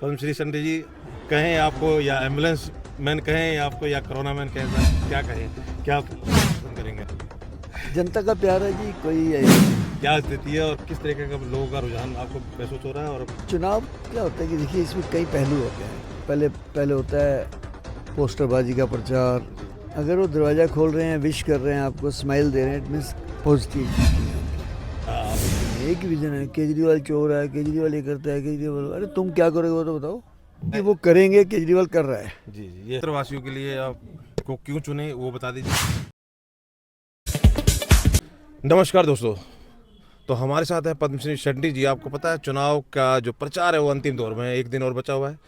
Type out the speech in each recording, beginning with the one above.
Padmashri Sunday जी कहें आपको, या एम्बुलेंस मैन कहें आपको, या कोरोना मैन कहें, सर क्या कहें, क्या पसंद करेंगे? जनता का प्यार है जी। कोई क्या स्थिति है और किस तरीके का लोगों का रुझान आपको महसूस हो रहा है? और चुनाव क्या होता है कि देखिए इसमें कई पहलू होते हैं। पहले होता है पोस्टरबाजी का प्रचार। अगर वो दरवाज़ा खोल रहे हैं, विश कर रहे हैं, आपको स्माइल दे रहे हैं, इट मीन्स पॉजिटिव। एक विजन है, केजरीवाल चोर है, केजरीवाल ये करता है, केजरीवाल, अरे तुम क्या करोगे वो तो बताओ। कि वो करेंगे, केजरीवाल कर रहा है। जी जी, ये प्रवासियों के लिए आपको क्यों चुने वो बता दीजिए। नमस्कार दोस्तों, तो हमारे साथ है पद्मश्री शंटी जी। आपको पता है चुनाव का जो प्रचार है वो अंतिम दौर में है, एक दिन और बचा हुआ है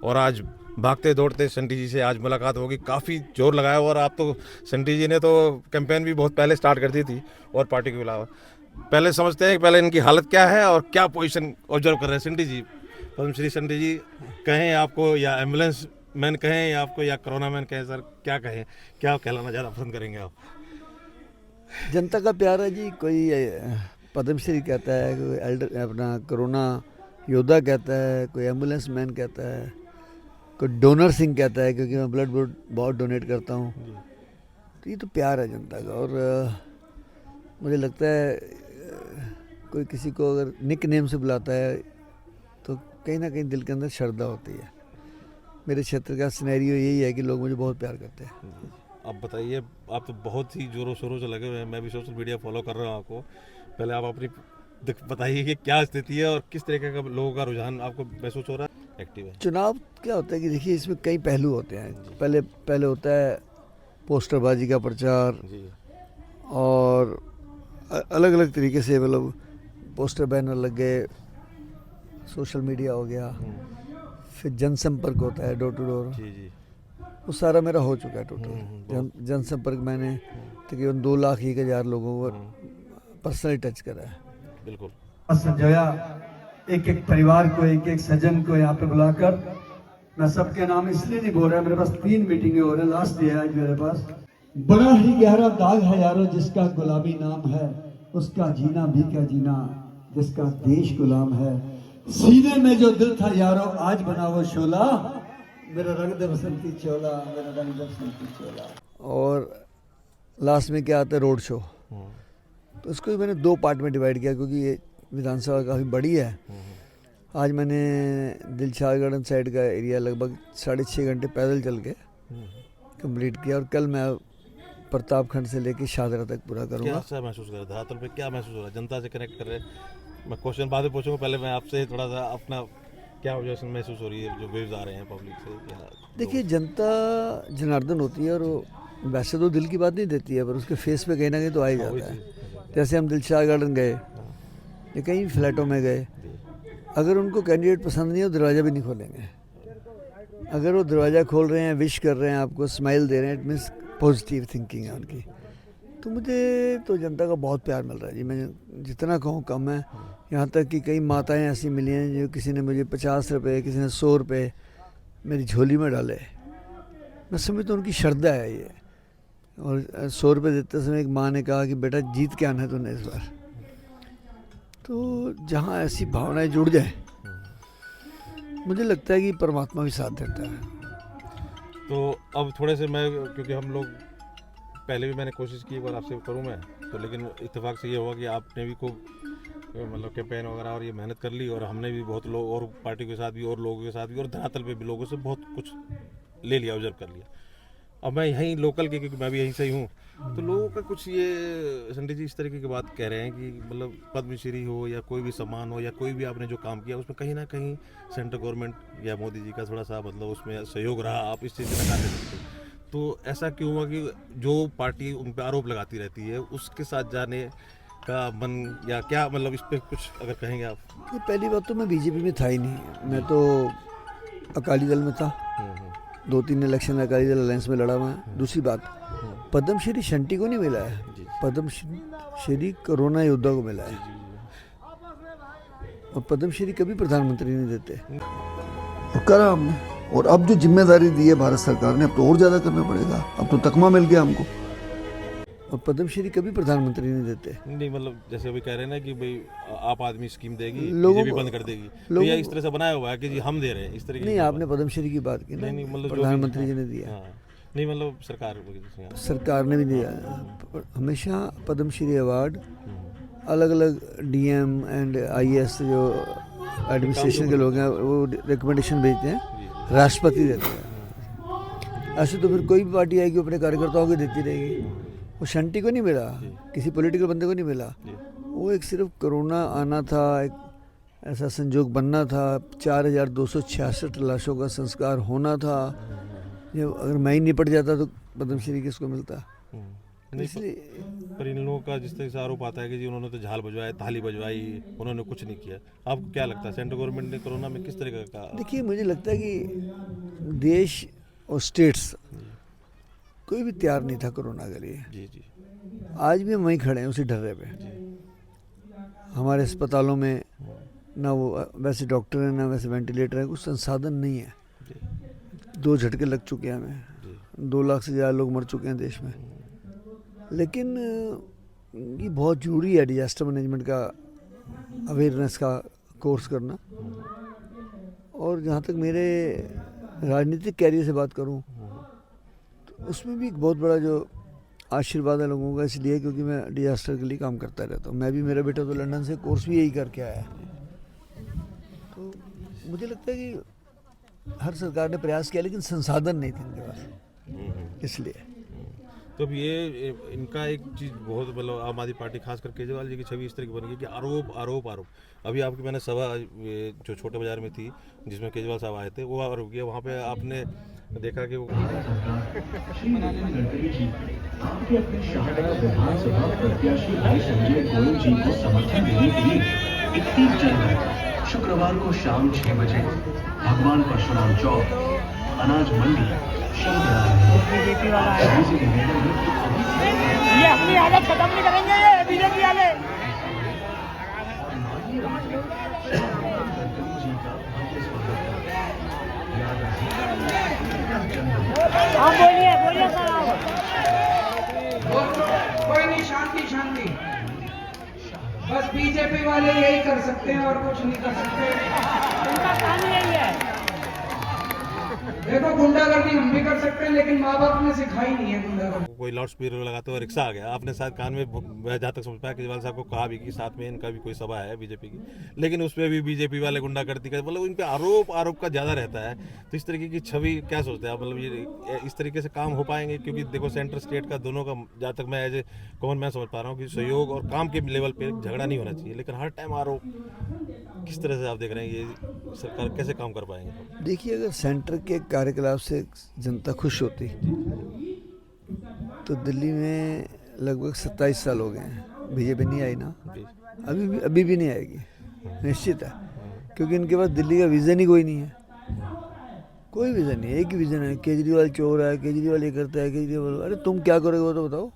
और आज भागते दौड़ते शंटी जी से आज मुलाकात होगी। काफ़ी जोर लगाया हुआ, और आप तो शंटी जी ने तो कैंपेन भी बहुत पहले स्टार्ट कर दी थी और पार्टी के अलावा। पहले समझते हैं कि पहले इनकी हालत क्या है और क्या पोजीशन ऑब्जर्व कर रहे हैं शंटी जी। पद्मश्री शंटी जी कहें आपको, या एम्बुलेंस मैन कहें आपको, या कोरोना मैन कहें, सर क्या कहें, क्या कहलाना ज़्यादा पसंद करेंगे आप? जनता का प्यार है जी। कोई पद्मश्री कहता है, कोई एल्डर अपना कोरोना योद्धा कहता है, कोई एम्बुलेंस मैन कहता है, कोई डोनर सिंह कहता है क्योंकि मैं ब्लड बहुत डोनेट करता हूँ। तो ये तो प्यार है जनता का। और मुझे लगता है कोई किसी को अगर निक नेम से बुलाता है तो कहीं ना कहीं दिल के अंदर श्रद्धा होती है। मेरे क्षेत्र का सिनेरियो यही है कि लोग मुझे बहुत प्यार करते हैं। अब बताइए, आप तो बहुत ही जोरों शोरों से लगे हुए हैं, मैं भी सोशल मीडिया फॉलो कर रहा हूँ आपको। पहले आप अपनी बताइए कि क्या स्थिति है और किस तरीके का लोगों का रुझान आपको महसूस हो रहा है, एक्टिव है? चुनाव क्या होता है कि देखिए इसमें कई पहलू होते हैं। पहले होता है पोस्टरबाजी का प्रचार जी और अलग अलग तरीके से, मतलब पोस्टर बैनर लग गए, सोशल मीडिया हो गया, फिर जनसंपर्क होता है डोर टू डोर। जी जी। वो सारा मेरा हो चुका है टोटल। जनसंपर्क मैंने तकरीबन 2,01,000 लोगों को पर्सनली टच करा है। बिल्कुल संजोया एक एक परिवार को, एक एक सज्जन को यहाँ पे बुलाकर, मैं सबके नाम इसलिए नहीं बोल रहा, मेरे पास 3 मीटिंगें हो रही हैं, लास्ट डे है आज मेरे पास। बड़ा ही गहरा दाग है यारो जिसका गुलाबी नाम है, उसका जीना भी क्या जीना जिसका देश गुलाम है। सीने में जो दिल था यारो आज बना वो शोला, मेरा रंग दे बसंती चोला, मेरा रंग दे बसंती चोला। और लास्ट में क्या आता है, रोड शो। तो इसको भी मैंने 2 पार्ट में डिवाइड किया क्योंकि ये विधानसभा काफ़ी बड़ी है। आज मैंने दिलशाद गार्डन साइड का एरिया लगभग 6.5 घंटे पैदल चल के कंप्लीट किया, और कल मैं प्रतापखंड से लेके शाहदरा तक पूरा करूँगा। क्या महसूस कर रहे हैं धरातल पे, क्या महसूस हो रहा है? जनता से कनेक्ट कर रहे हैं। मैं क्वेश्चन बाद में पूछूंगा, पहले मैं आपसे थोड़ा सा अपना क्या ऑब्जर्वेशन महसूस हो रही है, जो व्यूज आ रहे हैं पब्लिक से? क्या देखिए जनता जनार्दन होती है, और वो वैसे तो दिल की बात नहीं देती है, पर उसके फेस पे कहीं ना कहीं तो आ ही जाता है। जैसे हम दिलशाद गार्डन गए या कहीं फ्लैटों में गए, अगर उनको कैंडिडेट पसंद नहीं हो दरवाज़ा भी नहीं खोलेंगे। अगर वो दरवाज़ा खोल रहे हैं, विश कर रहे हैं, आपको स्माइल दे रहे हैं, इट मीन्स पॉजिटिव थिंकिंग है उनकी। तो मुझे तो जनता का बहुत प्यार मिल रहा है जी। मैं जितना कहूँ कम है। यहाँ तक कि कई माताएं ऐसी मिली हैं जो किसी ने मुझे 50 रुपये, किसी ने 100 रुपये मेरी झोली में डाले। मैं समझता हूँ उनकी श्रद्धा है ये। और 100 रुपये देते समय एक माँ ने कहा कि बेटा जीत के आना है तूने इस बार। तो जहाँ ऐसी भावनाएं जुड़ जाए, मुझे लगता है कि परमात्मा भी साथ देता है। तो अब थोड़े से मैं, क्योंकि हम लोग पहले भी मैंने कोशिश की एक बार आपसे करूं मैं तो, लेकिन इत्तेफाक से ये हुआ कि आपने भी खूब मतलब कैंपेन वगैरह और ये मेहनत कर ली, और हमने भी बहुत लोग और पार्टी के साथ भी और लोगों के साथ भी और धरातल पे भी लोगों से बहुत कुछ ले लिया, ऑब्जर्व कर लिया। अब मैं यहीं लोकल के, क्योंकि मैं भी यहीं से ही हूँ, तो लोगों का कुछ ये संडे जी इस तरीके की बात कह रहे हैं कि मतलब पद्मश्री हो या कोई भी सम्मान हो या कोई भी आपने जो काम किया उसमें कहीं ना कहीं सेंट्रल गवर्नमेंट या मोदी जी का थोड़ा सा मतलब उसमें सहयोग रहा, आप इस चीज़ से नकार नहीं सकते। तो ऐसा क्यों हुआ कि जो पार्टी उन पर आरोप लगाती रहती है उसके साथ जाने का मन, या क्या मतलब इस पर कुछ अगर कहेंगे आप? ये पहली बात तो मैं बीजेपी में था ही नहीं, मैं तो अकाली दल में था। 2-3 इलेक्शन अकाली दल अलायंस में लड़ा हुआ है। दूसरी बात, पद्मश्री शंटी को नहीं मिला है, पद्मश्री कोरोना योद्धा को मिला है। और पद्मश्री कभी प्रधानमंत्री नहीं देते। और करा हमने, और अब जो जिम्मेदारी दी है भारत सरकार ने, अब तो और ज़्यादा करना पड़ेगा। अब तो तकमा मिल गया हमको। और पद्मश्री कभी प्रधानमंत्री नहीं देते। नहीं मतलब जैसे अभी कह रहे हैं ना कि भाई आप आदमी स्कीम देगी, लोगों बीजेपी को- बंद कर देगी, तो लोगों ये को- इस तरह से बनाया हुआ है कि जी हम दे रहे हैं इस तरीके नहीं, की आपने बात। पद्मश्री की बात की ना, नहीं मतलब जो भी- प्रधानमंत्री जी हाँ, ने दिया, हाँ। नहीं मतलब सरकार हाँ। सरकार ने भी दिया। हमेशा पद्मश्री अवार्ड अलग अलग डीएम एंड आईएएस जो एडमिनिस्ट्रेशन के लोग हैं वो रिकमेंडेशन भेजते हैं, राष्ट्रपति देते हैं। ऐसे तो फिर कोई भी पार्टी आएगी अपने कार्यकर्ताओं को देती रहेगी। वो शंटी को नहीं मिला, किसी पॉलिटिकल बंदे को नहीं मिला, वो एक सिर्फ कोरोना आना था, एक ऐसा संजोग बनना था, 4266 लाशों का संस्कार होना था। ये अगर मैं ही निपट जाता तो पद्मश्री किसको मिलता। नहीं इसलिए पर इन लोगों का जिस तरह से आरोप आता है कि जी उन्होंने तो झाल बजवाया, थाली बजवाई, उन्होंने कुछ नहीं किया। आपको क्या लगता है सेंट्रल गवर्नमेंट ने कोरोना में किस तरह का देखिए, मुझे लगता है कि देश और स्टेट्स कोई भी तैयार नहीं था कोरोना के लिए। जी जी आज भी हम वहीं खड़े हैं उसी ढर्रे पे। हमारे अस्पतालों में ना वो वैसे डॉक्टर हैं ना वैसे वेंटिलेटर है, कुछ संसाधन नहीं है। जी 2 झटके लग चुके हैं हमें, जी 2 लाख से ज़्यादा लोग मर चुके हैं देश में। लेकिन ये बहुत ज़रूरी है डिजास्टर मैनेजमेंट का अवेयरनेस का कोर्स करना। और जहाँ तक मेरे राजनीतिक कैरियर से बात करूँ तो उसमें भी एक बहुत बड़ा जो आशीर्वाद है लोगों का, इसलिए क्योंकि मैं डिजास्टर के लिए काम करता रहता हूँ। मैं भी, मेरा बेटा तो लंदन से कोर्स भी यही करके आया है। तो मुझे लगता है कि हर सरकार ने प्रयास किया लेकिन संसाधन नहीं थे इनके पास, इसलिए। तो अब ये इनका एक चीज़ बहुत मतलब आम आदमी पार्टी खासकर केजरीवाल जी की छवि इस तरह की बन गई कि आरोप आरोप आरोप। अभी आपकी मैंने सभा ये जो छोटे बाजार में थी जिसमें केजरीवाल साहब आए थे वो आरोप किया, वहाँ पे आपने देखा कि वो श्री नितिन गडकरी जी आपके अपने शाहनगर विधानसभा प्रत्याशी भाई संजय गोयल जी को समर्थन देने के लिए 31 जनवरी शुक्रवार को शाम 6 बजे भगवान परशुराम चौक अनाज मंडी बीजेपी वाला है, ये अपनी हालत खत्म नहीं करेंगे, ये बीजेपी वाले। हाँ बोलिए बोलिए सर। कोई नहीं, शांति शांति। बस बीजेपी वाले यही कर सकते हैं और कुछ नहीं कर सकते। उनका काम यही है। देखो, गुंडागर्दी हम भी कर सकते हैं लेकिन माँ बाप ने सिखाई नहीं है गुंडागर्दी। कोई लाउड स्पीकर लगाते हुए रिक्शा आ गया, आपने शायद कान में मैं जहाँ तक समझ पाया केजरीवाल साहब को कहा भी कि साथ में इनका भी कोई सभा है बीजेपी की, लेकिन उस पर भी बीजेपी वाले गुंडागर्दी का मतलब इन पे आरोप का ज़्यादा रहता है। तो इस तरीके की छवि क्या सोचते हैं आप, मतलब ये इस तरीके से काम हो पाएंगे? क्योंकि देखो सेंटर स्टेट का दोनों का, जहाँ तक मैं एज ए कॉमन मैं समझ पा रहा हूँ कि सहयोग और काम के लेवल पे झगड़ा नहीं होना चाहिए, लेकिन हर टाइम आरोप, किस तरह से आप देख रहे हैं ये सरकार कैसे काम कर पाएंगे? देखिए, अगर सेंटर के कार्यकलाप से जनता खुश होती तो दिल्ली में लगभग 27 साल हो गए हैं बीजेपी नहीं आई ना, अभी भी नहीं आएगी, निश्चित है। क्योंकि इनके पास दिल्ली का विज़न ही कोई नहीं है, कोई विज़न नहीं है। एक ही विज़न है, केजरीवाल चोर है, केजरीवाल ये करता है, केजरीवाल। अरे तुम क्या करोगे वो तो बताओ,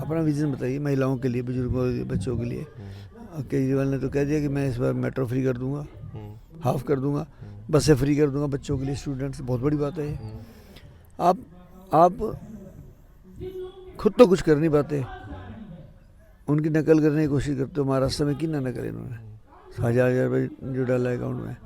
अपना विज़न बताइए महिलाओं के लिए, बुजुर्गों के लिए, बच्चों के लिए। केजरीवाल ने तो कह दिया कि मैं इस बार मेट्रो फ्री कर दूंगा, हाफ कर दूंगा, बसें फ्री कर दूंगा बच्चों के लिए, स्टूडेंट्स। बहुत बड़ी बात है ये। आप खुद तो कुछ कर नहीं पाते, उनकी नकल करने की कोशिश करते हो। महाराष्ट्र में की ना नकल इन्होंने, 1000 रुपये जो डाला अकाउंट में,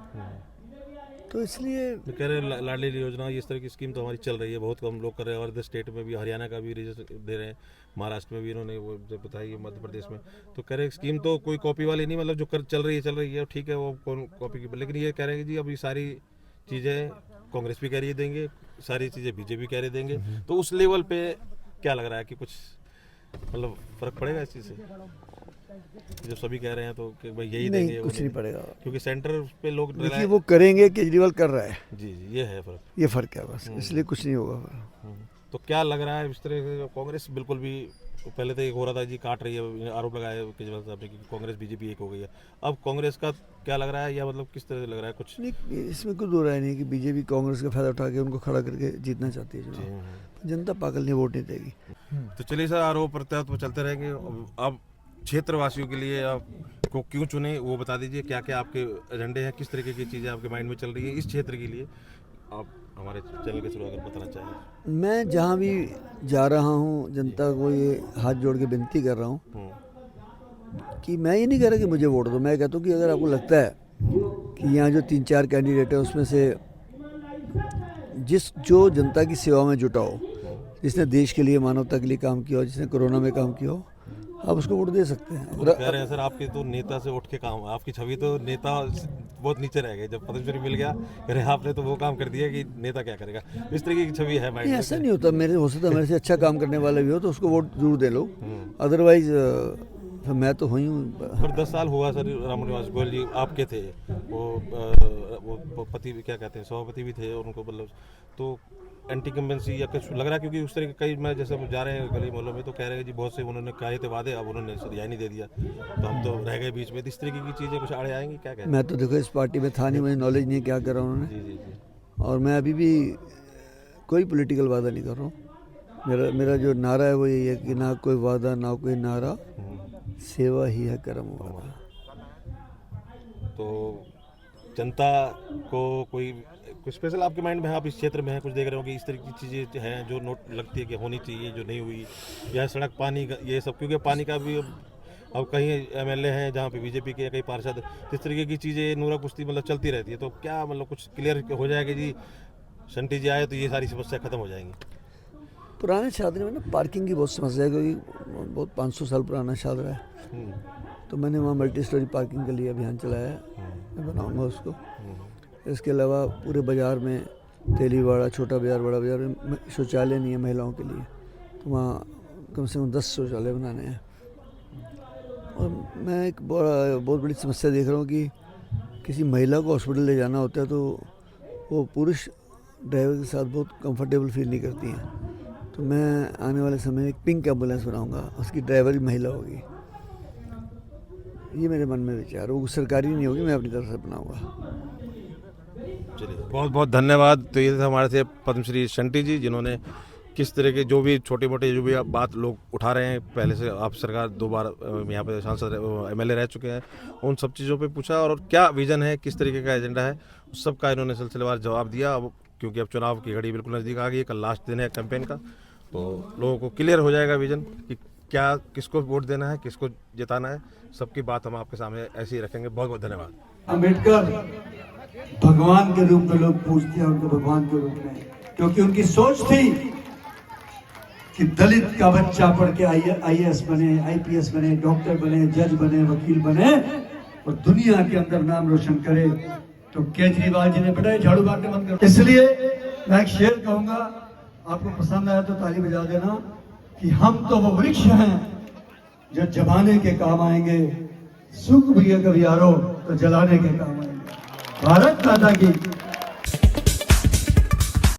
तो इसलिए तो कह रहे लाडली योजना इस तरह की स्कीम तो हमारी चल रही है, बहुत कम लोग कर रहे हैं। और इधर स्टेट में भी हरियाणा का भी रजिस्टर दे रहे हैं, महाराष्ट्र में भी इन्होंने वो जब बताई है, मध्य प्रदेश में। तो कह रहे स्कीम तो कोई कॉपी वाली नहीं, मतलब जो चल रही है ठीक है, वो कौन कॉपी की। लेकिन ये कह रहे हैं कि जी अभी सारी चीज़ें कांग्रेस भी कह रही है देंगे, सारी चीज़ें बीजेपी कह रही देंगे। तो उस लेवल पे क्या लग रहा है कि कुछ मतलब फर्क पड़ेगा इस चीज़ से, जब सभी कह रहे हैं तो कि भाई यही देंगे? नहीं, कुछ नहीं पड़ेगा, क्योंकि सेंटर पे लोग देखिए वो करेंगे, केजरीवाल कर रहा है। जी ये है फर्क, ये फ़र्क है बस, इसलिए कुछ नहीं होगा। तो क्या लग रहा है इस तरह से कांग्रेस बिल्कुल भी, पहले तो एक हो रहा था जी काट रही है, आरोप लगाया केजरीवाल साहब ने कि कांग्रेस बीजेपी एक हो गई है। अब कांग्रेस का क्या लग रहा है, या मतलब किस तरह से लग रहा है कुछ? नहीं, इसमें कुछ दो राय नहीं कि बीजेपी कांग्रेस का फायदा उठा के उनको खड़ा करके जीतना चाहती है चुनाव। जनता पागल नहीं, वोट नहीं देगी। तो चलिए सर, आरोप प्रत्यारोप चलते रहेंगे। अब क्षेत्रवासियों के लिए आप को क्यों चुने वो बता दीजिए, क्या क्या आपके एजेंडे हैं, किस तरीके की चीज़ें आपके माइंड में चल रही है इस क्षेत्र के लिए, आप हमारे चैनल के थ्रू अगर बताना चाहें। मैं जहाँ भी जा रहा हूँ जनता को ये हाथ जोड़ के विनती कर रहा हूँ कि मैं ये नहीं कह रहा कि मुझे वोट दो। मैं कहता हूँ कि अगर आपको लगता है कि यहाँ जो 3-4 कैंडिडेट हैं उसमें से जो जनता की सेवा में जुटा हो, जिसने देश के लिए मानवता के लिए काम किया हो, जिसने कोरोना में काम किया हो, आप उसको वोट दे सकते हैं। वो कह रहे हैं सर आपके तो नेता से उठ के काम, आपकी छवि तो नेता बहुत नीचे रह गए। जब पद्मश्री मिल गया कह रहे आपने तो वो काम कर दिया कि नेता क्या करेगा, इस तरीके की छवि है माइंड में। ऐसा नहीं होता। मेरे हो सकता है मेरे से अच्छा काम करने वाला भी हो तो उसको वोट जरूर दे लो, अदरवाइज मैं तो हुई हूँ। पर 10 साल हुआ सर रामनिवास गोयल जी आपके थे, वो पति भी क्या कहते हैं सभापति भी थे उनको, मतलब तो एंटी कम्बेंसी या कुछ लग रहा है, क्योंकि उस तरह के कई मैं जैसे जा रहे हैं गली मोहल्लों में तो कह रहे हैं जी बहुत से उन्होंने कहे थे वादे, अब उन्होंने रिजाइन नहीं दे दिया तो हम तो रह गए बीच में। इस तरीके की चीज़ें कुछ आड़े आएंगी क्या कहते हैं? मैं तो देखो इस पार्टी में था नहीं, मुझे नॉलेज नहीं क्या करा उन्होंने। जी जी जी। और मैं अभी भी कोई पॉलिटिकल वादा नहीं कर रहा हूँ। मेरा जो नारा है वो यही है कि ना कोई वादा ना कोई नारा, सेवा ही है कर्म वादा। तो जनता को कोई कुछ स्पेशल आपके माइंड में है, आप इस क्षेत्र में हैं, कुछ देख रहे हो कि इस तरह की चीज़ें हैं जो नोट लगती है कि होनी चाहिए जो नहीं हुई, या सड़क पानी ये सब, क्योंकि पानी का भी अब कहीं एमएलए हैं जहाँ पे बीजेपी के कई पार्षद, इस तरीके की चीज़ें नूरा कुश्ती मतलब चलती रहती है। तो क्या मतलब कुछ क्लियर हो जाएगा जी शंटी जी आए तो ये सारी समस्या खत्म हो जाएंगी? पुराने शादरे में ना पार्किंग की बहुत समस्या है, क्योंकि बहुत 500 साल पुराना शादरा है। तो मैंने वहाँ मल्टी स्टोरी पार्किंग के लिए अभियान चलाया है, मैं बनाऊँगा उसको। इसके अलावा पूरे बाज़ार में तेलीवाड़ा, छोटा बाज़ार, बड़ा बाज़ार में शौचालय नहीं है महिलाओं के लिए, तो वहाँ कम से कम 10 शौचालय बनाने हैं। और मैं एक बहुत बड़ी समस्या देख रहा हूँ कि किसी महिला को हॉस्पिटल ले जाना होता है तो वो पुरुष ड्राइवर के साथ बहुत कंफर्टेबल फील नहीं करती हैं। तो मैं आने वाले समय में एक पिंक एम्बुलेंस बनाऊँगा, उसकी ड्राइवर भी महिला होगी। ये मेरे मन में विचार, वो सरकारी नहीं होगी, मैं अपनी तरफ से बनाऊँगा। चलिए बहुत बहुत धन्यवाद। तो ये था हमारे से पद्मश्री शंटी जी, जिन्होंने किस तरह के जो भी छोटे मोटे जो भी बात लोग उठा रहे हैं, पहले से आप सरकार 2 बार यहाँ पे सांसद एमएलए रह चुके हैं, उन सब चीज़ों पे पूछा और क्या विज़न है, किस तरीके का एजेंडा है, उस सब का इन्होंने सिलसिलेवार जवाब दिया। अब क्योंकि अब चुनाव की घड़ी बिल्कुल नज़दीक आ गई है, कल लास्ट दिन है कैंपेन का, तो लोगों को क्लियर हो जाएगा विज़न कि क्या किसको वोट देना है, किसको जिताना है। सबकी बात हम आपके सामने ऐसे ही रखेंगे। बहुत बहुत धन्यवाद। अम्बेडकर भगवान के रूप में लोग पूछते हैं उनको, भगवान के रूप में, क्योंकि उनकी सोच थी कि दलित का बच्चा पढ़ के आईएएस बने, आईपीएस बने, डॉक्टर बने, जज बने, वकील बने और दुनिया के अंदर नाम रोशन करे। तो केजरीवाल जी ने बताया झाड़ू मारने बंद कर। इसलिए मैं एक शेर कहूंगा, आपको पसंद आया तो ताली बजा देना, कि हम तो वो वृक्ष हैं जो जमाने के काम आएंगे, सूख भी है कभी यारो तो जलाने के काम आएंगे। भारत माता की